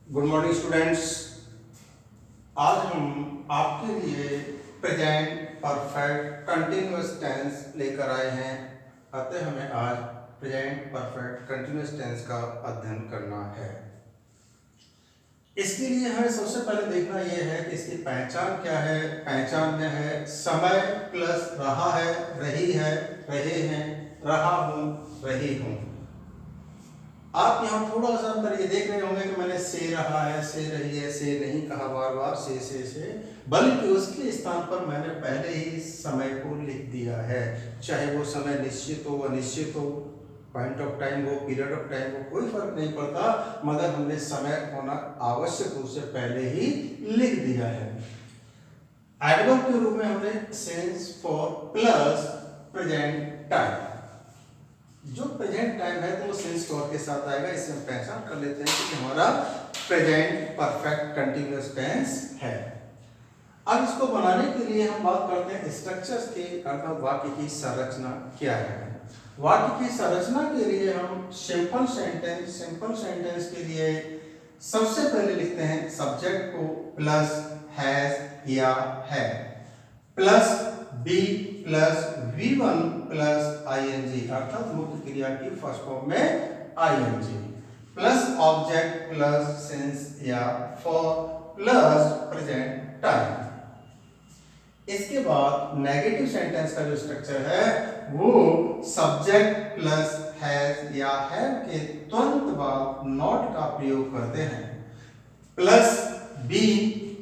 Good morning students. आज हम आपके लिए प्रेजेंट परफेक्ट कंटिन्यूअस टेंस लेकर आए हैं। अतः हमें आज प्रेजेंट परफेक्ट कंटिन्यूअस टेंस का अध्ययन करना है। इसके लिए हमें सबसे पहले देखना यह है कि इसकी पहचान क्या है। पहचान में है समय प्लस रहा है, रही है, रहे हैं, रहा हूं, रही हूं। आप यहाँ थोड़ा सा अंदर ये देख रहे होंगे कि मैंने से रहा है, से रही है, से नहीं कहा बार बार, से, बल्कि उसके स्थान पर मैंने पहले ही समय को लिख दिया है। चाहे वो समय निश्चित हो, अनिश्चित हो, पॉइंट ऑफ टाइम हो, पीरियड ऑफ टाइम हो, कोई फर्क नहीं पड़ता, मगर हमने समय होना आवश्यक रूप से पहले ही लिख दिया है। एडवर्ब के रूप में हमने since, for plus present time. जो प्रेजेंट टाइम है तो वो सिंस फॉर के साथ आएगा। इसे हम पहचान कर लेते हैं कि हमारा प्रेजेंट परफेक्ट कंटिन्यूअस टेंस है। अब इसको बनाने के लिए हम बात करते हैं स्ट्रक्चर्स की, अर्थात वाक्य की संरचना क्या है। वाक्य की संरचना के लिए हम सिंपल सेंटेंस के लिए सबसे पहले लिखते हैं सब्जेक्ट को प्लस हैज या है, plus be plus V1 plus ing, अर्थात मुख्य क्रिया की फर्स्ट फॉर्म में ing, plus object plus since या फॉर प्लस प्रेजेंट टाइम। इसके बाद नेगेटिव सेंटेंस का जो स्ट्रक्चर है वो सब्जेक्ट प्लस हैज या हैव के तुरंत बाद नॉट का प्रयोग करते हैं, plus be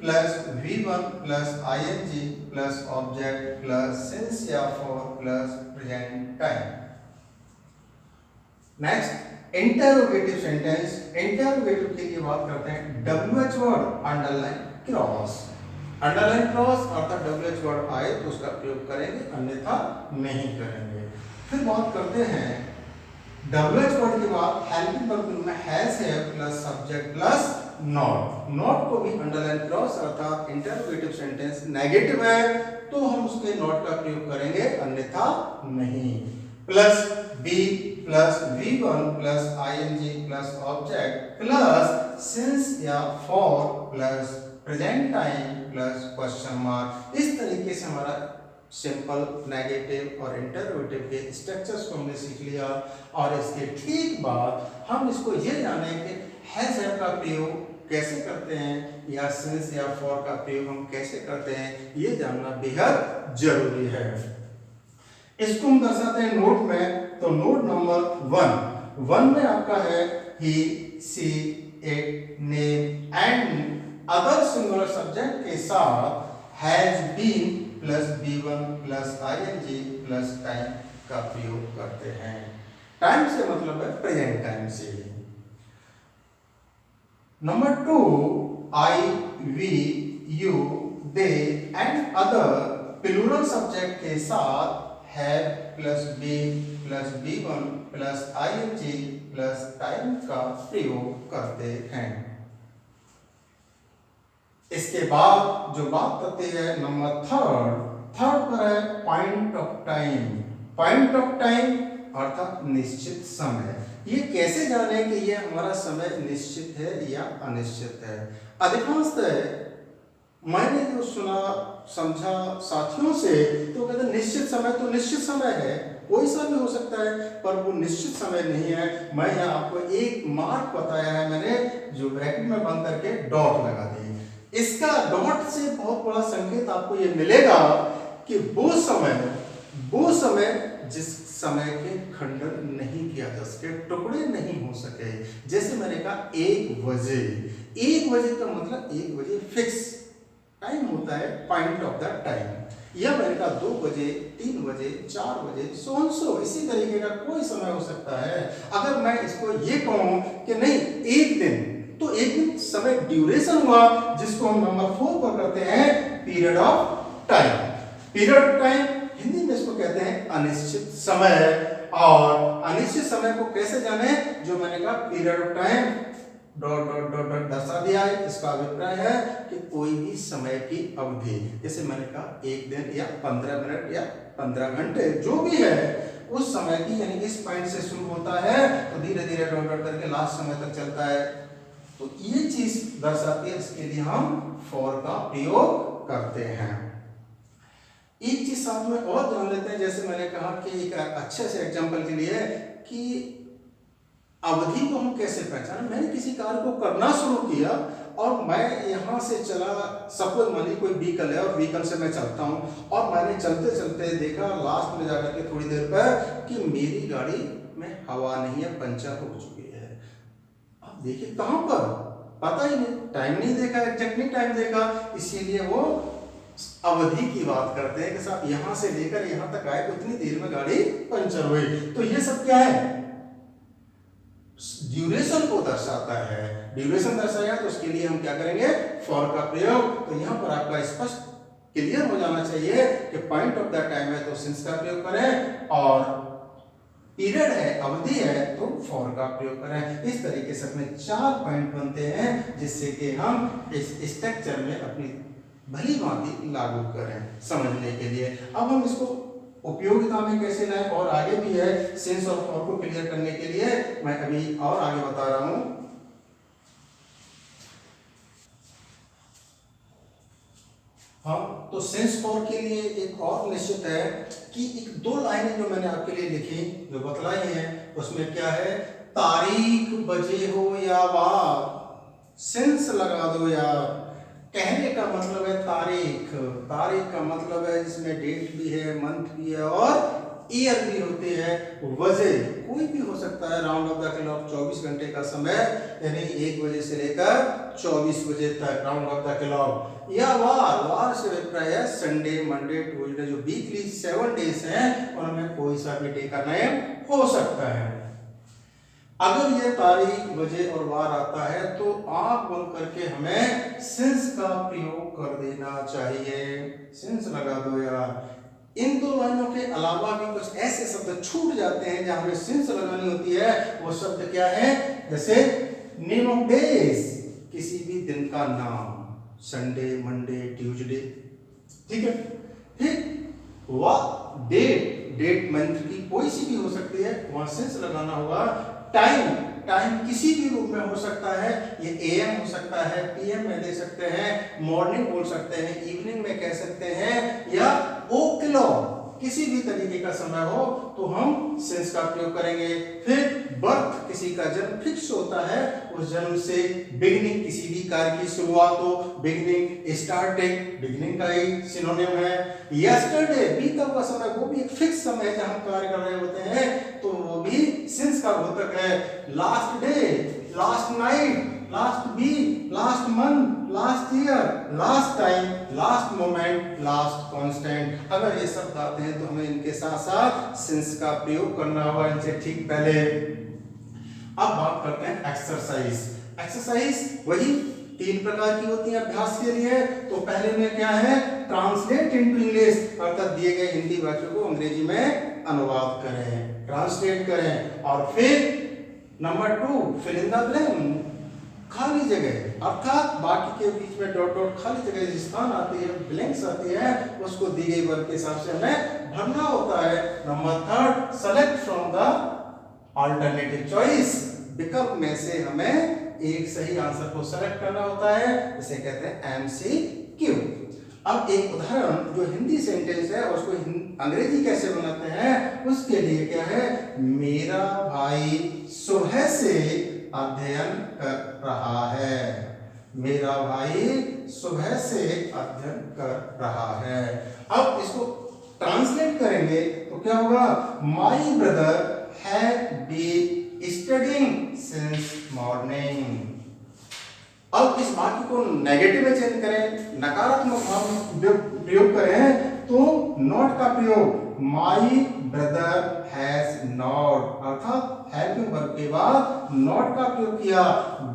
plus V1 plus ing plus object plus since या for plus present time. Next interrogative sentence. Interrogative के लिए बात करते हैं WH word underline cross. Underline cross अर्थात WH वर्ड आए तो उसका प्रयोग करेंगे, अन्यथा नहीं करेंगे। फिर बात करते हैं WH वर्ड के बाद हेल्पिंग वर्ब में हैज है plus subject plus not. Not को भी अंडरलाइन क्रॉस अर्थात इंटरोगेटिव सेंटेंस नेगेटिव है तो हम उसके नॉट का प्रयोग करेंगे, अन्यथा नहीं। Plus be plus V1 plus ing plus object plus since या for plus present time plus question mark. इस तरीके से हमारा सिंपल, नेगेटिव और इंटरोगेटिव के स्ट्रक्चर्स को हमने सीख लिया। और इसके ठीक बाद हम इसको ये जाने कि हैज हैव का प्रयोग कैसे करते हैं या सिंस या फॉर का प्रयोग हम कैसे करते हैं, ये जानना बेहद जरूरी है। इसको हम दर्शाते हैं नोट में। तो नोट नंबर 1 में आपका है he, she, it, name and other singular subject के साथ has been plus B1 plus ing plus time का प्रयोग करते हैं। टाइम से मतलब है प्रेजेंट टाइम से। Number 2 I, we, you, they and other plural subject के साथ have plus be plus B1 plus ing plus time का प्रयोग करते हैं। इसके बाद जो बात करते हैं नंबर 3 पर है point of time. Point of time अर्थात निश्चित समय। ये कैसे जाने कि ये हमारा समय निश्चित है या अनिश्चित है। अधिकांशतः मैंने जो सुना समझा साथियों से तो कहते निश्चित समय तो निश्चित समय है, कोई सा भी हो सकता है, पर वो निश्चित समय नहीं है। मैं यहाँ आपको एक मार्क बताया है मैंने, जो ब्रैकेट में बंद करके डॉट लगा दी। इसका डॉट से बहुत बड़ा संकेत आपको ये मिलेगा कि वो समय जिस समय के खंडन नहीं किया जा सके, टुकड़े नहीं हो सके। जैसे मैंने कहा 1 बजे, 1 बजे का मतलब 1 बजे फिक्स टाइम होता है, पॉइंट ऑफ द टाइम। या मैंने कहा 2 बजे, 3 बजे, 4 बजे, सो इसी तरीके का कोई समय हो सकता है। अगर मैं इसको ये कहूं कि नहीं 1 दिन, तो 1 दिन समय ड्यूरेशन हुआ, जिसको हम नंबर 4 पर करते हैं period of time. Period of time Hindi में इसको कहते हैं अनिश्चित समय। और अनिश्चित समय को कैसे जाने, जो मैंने कहा period of time dot dot dot dot दर्शा दिया है। इसका अभिप्राय है कि कोई भी समय की अवधि, जैसे मैंने कहा 1 दिन या 15 मिनट या 15 घंटे, जो भी है उस समय की, यानी इस पॉइंट से शुरू होता है तो धीरे धीरे डॉट डॉट करके लास्ट समय तक चलता है। तो ये चीज दर्शाती है, इसके लिए हम फॉर का प्रयोग करते हैं। एक चीज साथ में और जान लेते हैं, जैसे मैंने कहा कि एक अच्छे से एग्जांपल के लिए कि अवधि को हम कैसे पहचानें। मैंने किसी कार्य को करना शुरू किया और मैं यहाँ से चला, सपोज मानिए कोई व्हीकल है और व्हीकल से मैं चलता हूँ और मैंने चलते चलते देखा लास्ट में जाकर के थोड़ी देर पर कि मेरी गाड़ी में हवा नहीं है, पंचर हो चुकी है। अब देखिए कहाँ पर, पता ही नहीं, टाइम नहीं देखा, एग्जैक्ट नहीं टाइम देखा, इसीलिए वो अवधि की बात करते हैं कि साहब यहाँ से लेकर यहाँ तक आए तो इतनी देर में गाड़ी पंचर हुई। तो ये सब क्या है, ड्यूरेशन को दर्शाता है। ड्यूरेशन दर्शाया तो उसके लिए हम क्या करेंगे, फॉर का प्रयोग। तो यहाँ पर आपका स्पष्ट क्लियर हो जाना चाहिए कि पॉइंट ऑफ द टाइम है तो सिंस का प्रयोग करें, और पीरियड है, अवधि है तो फॉर का प्रयोग करें। इस तरीके से अपने 4 पॉइंट बनते हैं जिससे कि हम इस स्ट्रक्चर में अपनी भली भांति लागू करें समझने के लिए। अब हम इसको उपयोगिता में कैसे लाएं और आगे भी है, सिंस और फॉर को क्लियर करने के लिए मैं अभी और आगे बता रहा हूं। हाँ, तो सिंस फॉर के लिए एक और निश्चित है कि एक 2 लाइनें जो मैंने आपके लिए लिखी, जो बतलाई हैं, उसमें क्या है, तारीख, बजे हो या बार, सिंस लगा दो यार। कहने का मतलब है तारीख, तारीख का मतलब है जिसमें डेट भी है, मंथ भी है और ईयर भी होती है। वजह कोई भी हो सकता है, राउंड ऑफ द क्लॉक 24 घंटे का समय, यानी 1 बजे से लेकर 24 बजे तक राउंड ऑफ द क्लॉक। या वार, वार से अभिप्राय है संडे, मंडे, ट्यूसडे, जो वीकली 7 डेज हैं उनमें कोई सा भी डे का नेम हो सकता है। अगर ये तारीख, बजे और वार आता है तो आंख बंद करके हमें सिंस का प्रयोग कर देना चाहिए। सिंस लगा दो यार। इन 2 लाइनों के अलावा भी कुछ ऐसे शब्द छूट जाते हैं जहां हमें सिंस लगानी होती है। वो शब्द क्या है, जैसे नेम ऑफ डेज, किसी भी दिन का नाम, संडे, मंडे, ट्यूसडे, ठीक है। ठीक, वह डेट, डेट मंथ की कोई सी भी हो सकती है, वहां सिंस लगाना होगा। टाइम, टाइम किसी भी रूप में हो सकता है, ये एएम हो सकता है, पीएम में दे सकते हैं, मॉर्निंग बोल सकते हैं, इवनिंग में कह सकते हैं, या ओ क्लॉक, किसी भी तरीके का समय हो तो हम सिंस का प्रयोग करेंगे। फिर बर्थ, किसी का जन्म फिक्स होता है, उस जन्म से बिगिनिंग, किसी भी कार्य की शुरुआत हो, बिगिनिंग, स्टार्टिंग, बिगिनिंग का ही सिनोनिम है। यस्टरडे, बीता हुआ समय, वो भी एक फिक्स समय है जहां कार्य कर रहे होते हैं, तो वो भी सिंस का द्योतक है। Last day, last night, last week, last month, last year, last time, last moment, last constant. अगर ये शब्द आते हैं तो हमें इनके साथ साथ सिंस का प्रयोग करना होगा इनसे ठीक पहले। अब बात करते हैं एक्सरसाइज। एक्सरसाइज वही 3 प्रकार की होती है अभ्यास के लिए। तो पहले में क्या है, ट्रांसलेट इनटू इंग्लिश, अर्थात दिए गए हिंदी वाक्य को अंग्रेजी में अनुवाद करें, ट्रांसलेट करें। और फिर number 2, fill in the blank, खाली जगह, अर्थात बाकी के बीच में डॉट डॉट खाली जगह जिस स्थान आती है, ब्लैंक्स आती है, उसको दी गई वर्ग के हिसाब से हमें भरना होता है। Number 3, select from the alternative choice, विकल्प में से हमें एक सही आंसर को सेलेक्ट करना होता है, इसे कहते हैं एमसीक्यू। अब एक उदाहरण, जो हिंदी सेंटेंस है उसको अंग्रेजी कैसे बनाते हैं, उसके लिए क्या है, मेरा भाई सुबह से अध्ययन कर रहा है। मेरा भाई सुबह से अध्ययन कर रहा है। अब इसको ट्रांसलेट करेंगे तो क्या होगा, my brother have been studying since morning. अब इस वाक्य को नेगेटिव में चेंज करें, नकारात्मक भाव में प्रयोग करें तो नॉट का प्रयोग, माई ब्रदर हैज नॉट, अर्थात हेल्पिंग वर्ब के बाद नॉट का प्रयोग किया,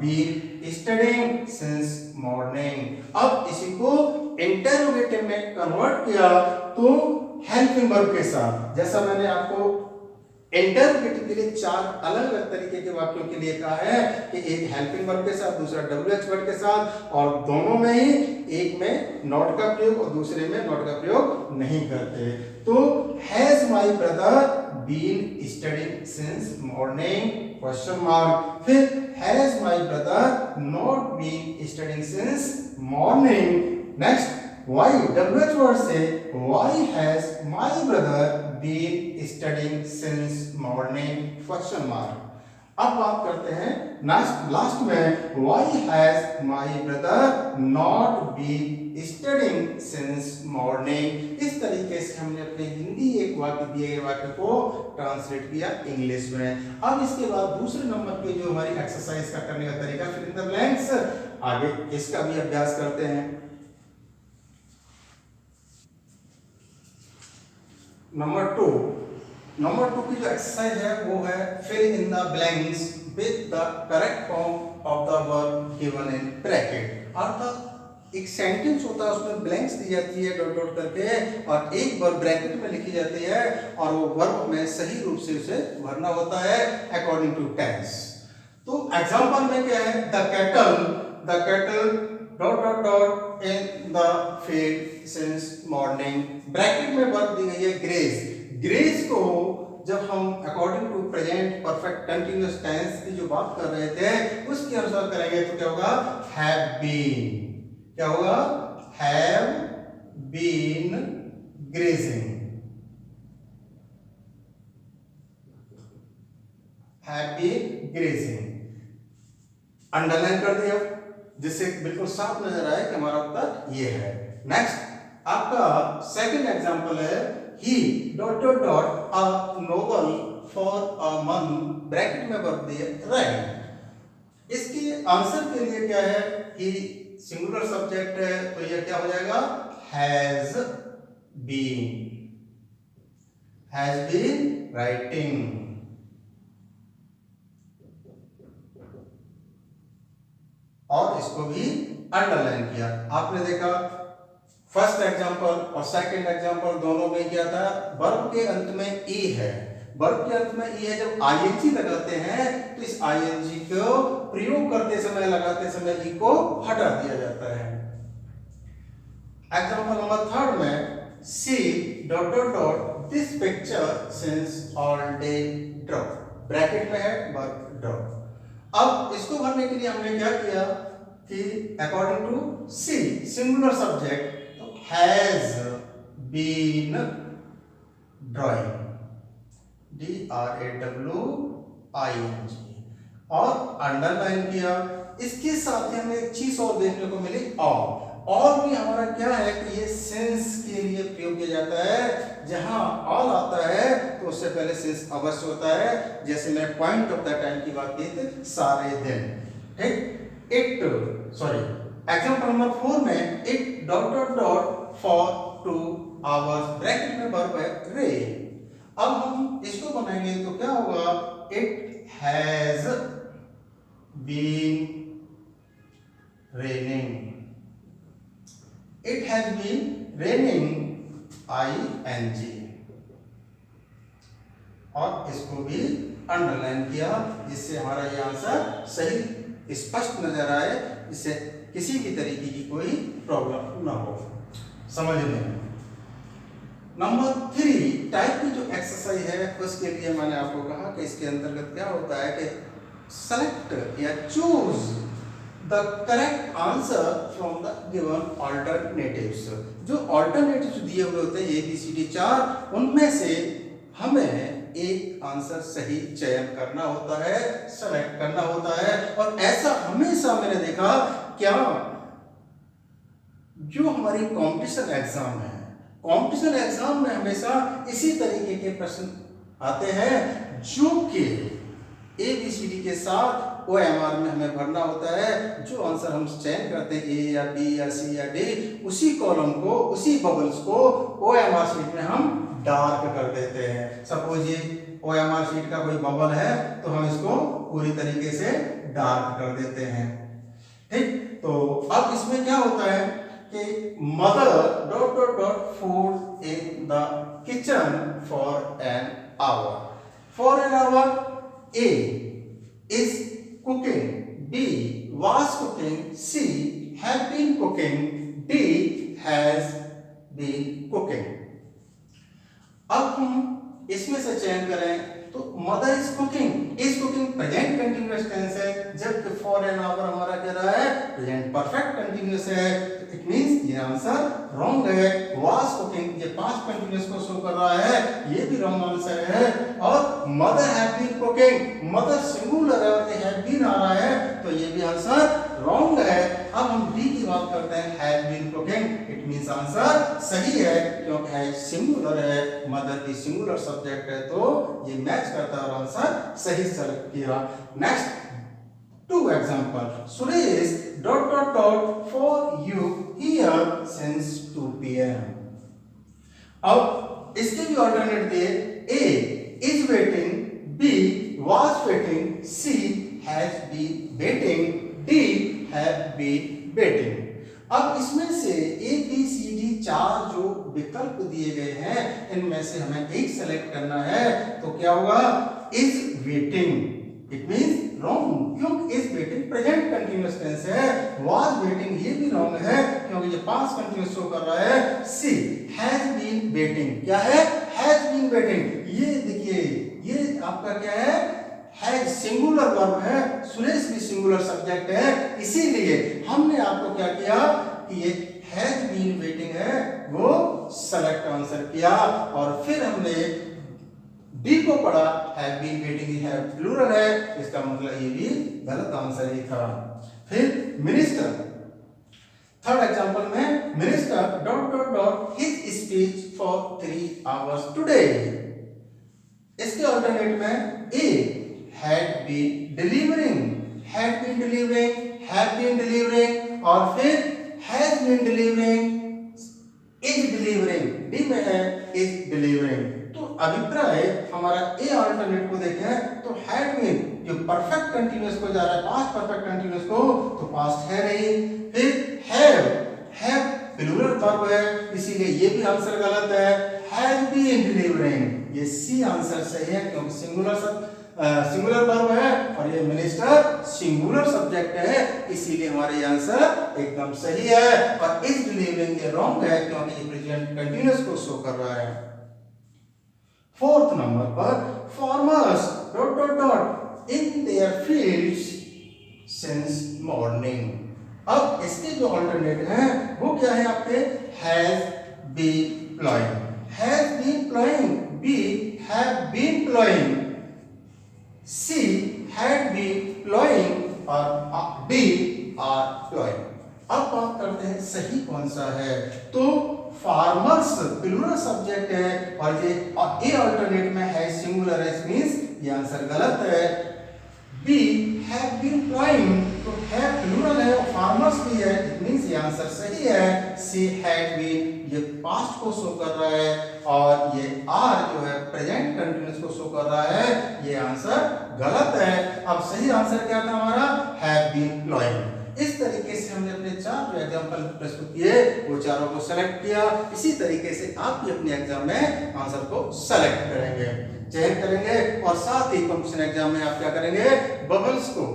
बीन स्टडीइंग सिंस मॉर्निंग। अब इसी को इंटरोगेटिव में कन्वर्ट किया तो हेल्पिंग वर्ब के साथ, जैसा मैंने आपको इंटरोगेटिव के लिए 4 अलग अलग तरीके के वाक्यों के लिए कहा है कि एक हेल्पिंग वर्ब के साथ, दूसरा WH वर्ड के साथ, और दोनों में ही एक में नॉट का प्रयोग और दूसरे में नॉट का प्रयोग नहीं करते। तो has my brother been studying since morning, question mark. फिर has my brother not been studying since morning. Next why, WH word से why has my brother been studying since morning question mark। अब बात करते हैं last में why has my brother not been studying since morning। इस तरीके से हमने अपने हिंदी एक वाक्य दिए गए वाक्य को ट्रांसलेट किया इंग्लिश में। अब इसके बाद दूसरे नंबर पे जो हमारी एक्सरसाइज का करने का तरीका फिल इन द ब्लैंक्स, आगे इसका भी अभ्यास करते हैं। नंबर टू की जो एक्सरसाइज है वो है fill in the blanks with the correct form of the verb given in bracket. अर्थात एक सेंटेंस होता है उसमें ब्लैंक्स दी जाती है डॉट डॉट करके और एक वर्ब ब्रैकेट में लिखी जाती है और वो वर्ब में सही रूप से उसे भरना होता है अकॉर्डिंग टू टेंस। तो एग्जांपल में क्या है, the cattle dot dot dot in the field since morning. Bracket में वर्ब दी गई है ग्रेज को जब हम according to present perfect continuous tense की जो बात कर रहे थे उसके अनुसार करेंगे तो क्या होगा, हैव बीन। क्या होगा, have been grazing, have been grazing. Underline कर दिया जिससे बिल्कुल साफ नजर आए कि हमारा उत्तर ये है। नेक्स्ट आपका सेकंड एग्जांपल है he dot dot dot a novel for a month, bracket में वर्ब दिया राइट। इसके आंसर के लिए क्या है, ही सिंगुलर सब्जेक्ट है तो ये क्या हो जाएगा, हैज बीन राइटिंग। और इसको भी अंडरलाइन किया। आपने देखा फर्स्ट एग्जांपल और सेकंड एग्जांपल दोनों में क्या था, वर्ब के अंत में ई है। वर्ब के अंत में ई है, जब आईएनजी लगाते हैं तो इस आईएनजी को प्रयोग करते समय लगाते समय ई को हटा दिया जाता है। एग्जांपल नंबर थर्ड में she dot dot dot this picture since all day draw, bracket में है वर्ब ड्रॉप। अब इसको भरने के लिए हमने क्या किया कि according to she singular subject has been drawing, DRAWING, और अंडरलाइन किया। इसके साथ ही हमें एक चीज और देखने को मिली और भी हमारा क्या है कि ये सेंस के लिए प्रयोग किया जाता है। जहां ऑल आता है तो उससे पहले सेंस अवश्य होता है। जैसे मैं पॉइंट ऑफ द टाइम की बात की थी, सारे दिन, ठीक। एग्जांपल नंबर 4 में it dot dot dot for 2 hours, bracket में वर्ब है रेन। अब हम इसको बनाएंगे तो क्या होगा, it has been raining, it has been raining ING, और इसको भी अंडरलाइन किया जिससे हमारा ये आंसर सही स्पष्ट नजर आए, जिससे किसी भी तरीके की कोई प्रॉब्लम ना हो समझने में। नंबर 3 टाइप की जो एक्सरसाइज है उसके लिए मैंने आपको कहा कि इसके अंतर्गत क्या होता है कि सेलेक्ट या choose the correct answer from the given alternatives. जो ऑल्टरनेटिव्स दिए हुए होते हैं ABCD 4, उनमें से हमें एक आंसर सही चयन करना होता है, सेलेक्ट करना होता है। और ऐसा हमेशा मैंने देखा, क्या जो हमारी कंपटीशन एग्जाम है, कंपटीशन एग्जाम में हमेशा इसी तरीके के प्रश्न आते हैं जो कि ABCD के साथ OMR में हमें भरना होता है। जो आंसर हम चयन करते हैं A या B या C या D, उसी कॉलम को, उसी बबल्स को OMR शीट में हम डार्क कर देते हैं। सपोज ये OMR शीट का कोई बबल है तो हम इसको पूरी तरीके से डार्क कर देते हैं, ठीक। तो अब इसमें क्या होता है कि mother dot dot dot food in the kitchen for an our, A is cooking, B was cooking, C have been cooking, D has been cooking। अब हम इसमें से चयन करें तो mother is cooking present continuous tense है, जबकि for an hour हमारा क्या रहा है, प्रेजेंट परफेक्ट कंटिन्यूअस है। इट मींस ये आंसर रॉन्ग है। वाज कुकिंग ये पास्ट कंटिन्यूअस को शो कर रहा है, ये भी रॉन्ग आंसर है। और mother have been cooking, mother singular है और ये हैव बीन आ रहा है, तो ये भी आंसर रॉन्ग है। अब हम डी की बात करते हैं, have been cooking. It means answer सही है, क्योंकि है सिंगुलर है, मदर की सिंगुलर सब्जेक्ट है, तो ये मैच करता है और आंसर सही सेलेक्ट किया। Next two example. Suresh ... for you here since 2 p.m. अब इसके भी ऑल्टरनेट दिए, A is waiting, B was waiting, C has been waiting, D have been waiting. अब इसमें से A B C D 4 जो विकल्प दिए गए हैं, इनमें से हमें एक सेलेक्ट करना है, तो क्या होगा, is waiting। It means wrong, क्योंकि is waiting present continuous tense है। वाज वेटिंग ये भी रॉन्ग है, क्योंकि ये पास्ट कंटिन्यूअस शो कर रहा है। सी हैज बीन वेटिंग, क्या है, हैज बीन वेटिंग। ये देखिए, ये आपका क्या है, हैज सिंगुलर वर्ब है, सुरेश भी सिंगुलर सब्जेक्ट है, इसीलिए हमने आपको क्या किया कि ये हैज बीन वेटिंग है वो सेलेक्ट आंसर किया। और फिर हमने डी को पढ़ा, हैव बीन वेटिंग है प्लूरल है, इसका मतलब ये भी गलत आंसर ही था। फिर मिनिस्टर, थर्ड एग्जांपल में, minister ... his speech for 3 hours today. इसके ऑल्टरनेट में A had been delivering, had been delivering, have been delivering, और फिर has been delivering, is delivering, D में है इज डिलीवरिंग। तो अभिप्राय हमारा ए अल्टरनेट को देखें तो हैड बीन जो परफेक्ट कंटीन्यूअस को जा रहा है, पास्ट परफेक्ट कंटीन्यूअस को, तो पास्ट है नहीं। फिर हैव प्लूरल वर्ब है, इसीलिए ये भी आंसर गलत है। हैज बीन डिलीवरिंग, ये सी आंसर सही है, क्योंकि सिंगुलर वर्ब है और ये मिनिस्टर सिंगुलर सब्जेक्ट है, इसीलिए हमारा आंसर एकदम सही है। और इज डिलीवरिंग ये रॉन्ग है, क्योंकि ये प्रेजेंट कंटीन्यूअस को शो कर रहा है। फोर्थ नंबर पर, farmers ... in their fields since morning. अब इसके जो ऑल्टरनेट हैं वो क्या है आपके, has been ploughing, has been ploughing, B have been ploughing, C had been ploughing, और डी आर प्लॉइंग। अब बात करते हैं सही कौन सा है, तो फार्मर्स प्लूरल सब्जेक्ट है और ये ए अल्टरनेट में है सिंगुलर है, मींस ये आंसर गलत है। बी हैव बीन प्लॉइंग, तो हैव प्लूरल है और फार्मर्स भी है, इट मींस ये आंसर सही है। सी हैड बीन ये पास्ट को शो कर रहा है, और ये आर जो है प्रेजेंट कंटीन्यूअस को शो कर रहा है, ये आंसर गलत है। अब सही आंसर क्या था हमारा, हैव बीन प्लॉइंग। इस तरीके से हमने अपने 4 जो एग्जाम्पल प्रस्तुत किए वो चारों को सेलेक्ट किया। इसी तरीके से आप भी अपने एग्जाम में आंसर को सेलेक्ट करेंगे, चयन करेंगे, और साथ ही कंपटीशन एग्जाम में आप क्या करेंगे, बबल्स को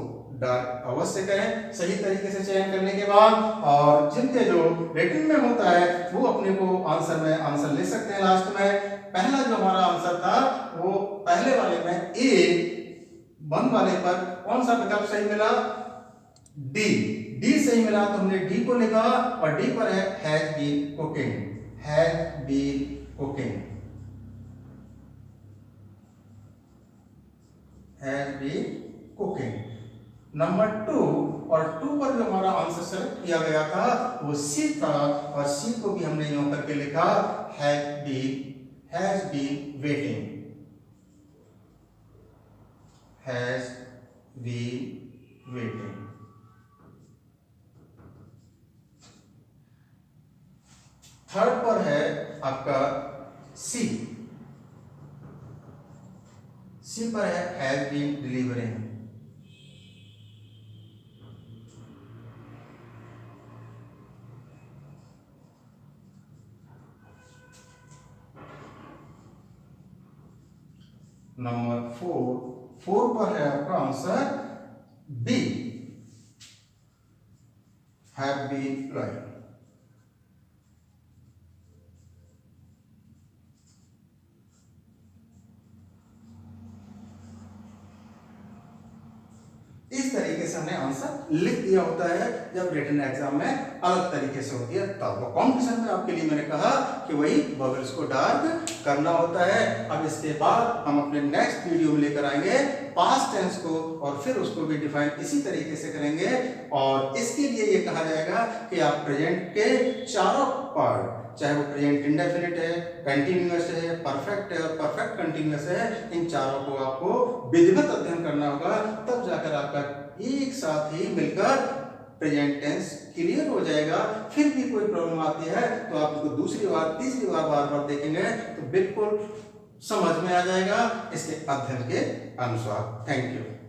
डार्क अवश्य करें सही तरीके से चयन करने के बाद। और जिनके जो रेटिंग में होता है वो अपने को आंसर में आंसर ले सकते हैं लास्ट में। पहला जो हमारा आंसर था वो पहले वाले में ए 1 वाले पर कौन सा विकल्प सही मिला, डी सही मिला, तो हमने डी को लिखा, और डी पर है has been cooking, has been cooking, has been cooking. Number 2 और 2 पर जो हमारा आंसर सेलेक्ट किया गया था वो सी था, और सी को भी हमने यूं करके लिखा, has been waiting, has been waiting. Third पर है आपका सी पर है हैज बीन डिलीवरिंग, नंबर 4 पर है आपका answer B have been ploughing. लिख दिया होता है, जब रिटन एग्जाम में अलग तरीके से होती है तब। वो कॉम्पिटिशन में आपके लिए मैंने कहा कि वही बबल्स को डार्क करना होता है। अब इसके बाद हम अपने नेक्स्ट वीडियो में लेकर आएंगे पास्ट टेंस को, और फिर उसको भी डिफाइन इसी तरीके से करेंगे। और इसके लिए ये कहा जाएगा कि आप प्रेजेंट के चारों पार्ट, चाहे वो प्रेजेंट इंडेफिनिट है, कंटिन्यूअस है, परफेक्ट है और परफेक्ट कंटिन्यूअस है, इन चारों को आपको विधिवत अध्ययन करना होगा, तब जाकर आपका एक साथ ही मिलकर प्रेजेंट टेंस क्लियर हो जाएगा। फिर भी कोई प्रॉब्लम आती है तो आप इसको दूसरी बार, तीसरी बार, बार बार देखेंगे तो बिल्कुल समझ में आ जाएगा इसके अध्ययन के अनुसार। Thank you.